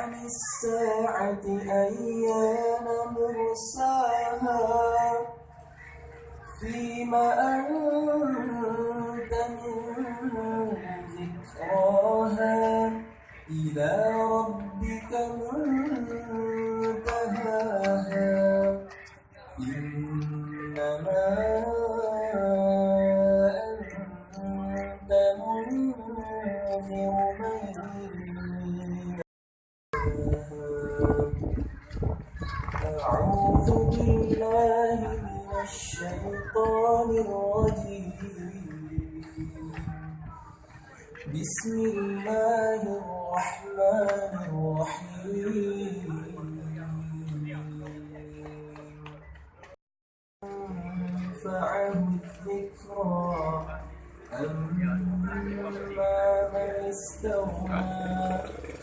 عن الساعة أيان مرساها فيم أنت من ذكراها إلى ربك منتهاها إنما أنت منذر من أعوذ بالله من الشيطان الرجيم بسم الله الرحمن الرحيم أنفعه الذكرى أما من استغنى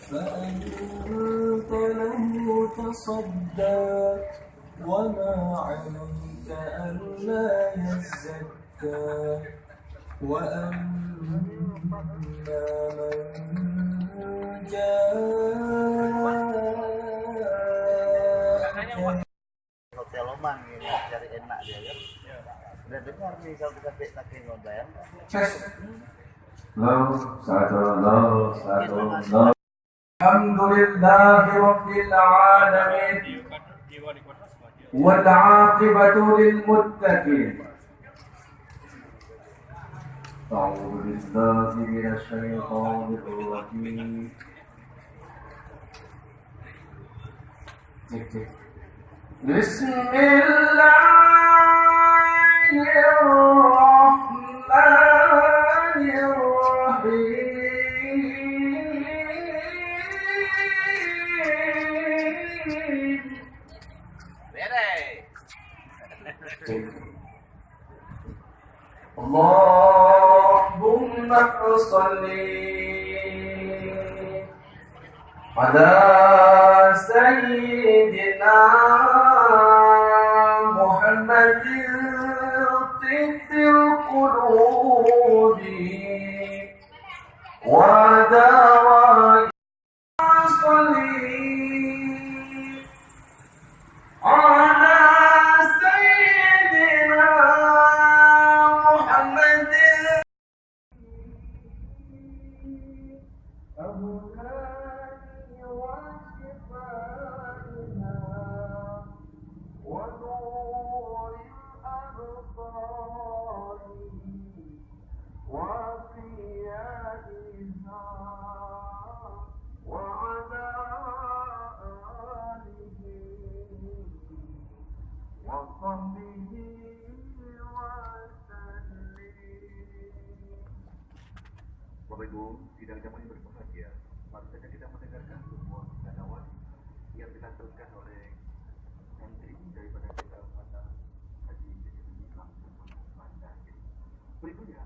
فأنت له تصدى وما عليك ألا يزكى وأما من جاءك Hotel Lomang ini cari enak dia kan. Udah dengar nih kalau kita pakai modal. Satu. Alhamdulillahi Rabbil Alamin wal 'aqibatu lil muttaqin. A'udzu billahi minasy syaithanir rajim. Bismillahirrahmanirrahim. Allahumma sholli ala sayyidina Muhammadin tibbil qulubi wa dawa'i sholli ala sayyidina Muhammadin ونور الأبصار وثيابها وعلى آله وصحبه وسلم. Bapak Ibu, sidang jamaah yang berbahagia, baru saja kita mendengarkan sebuah kadawan yang dilantunkan oleh menteri daripada kita pada Haji Islam Berikutnya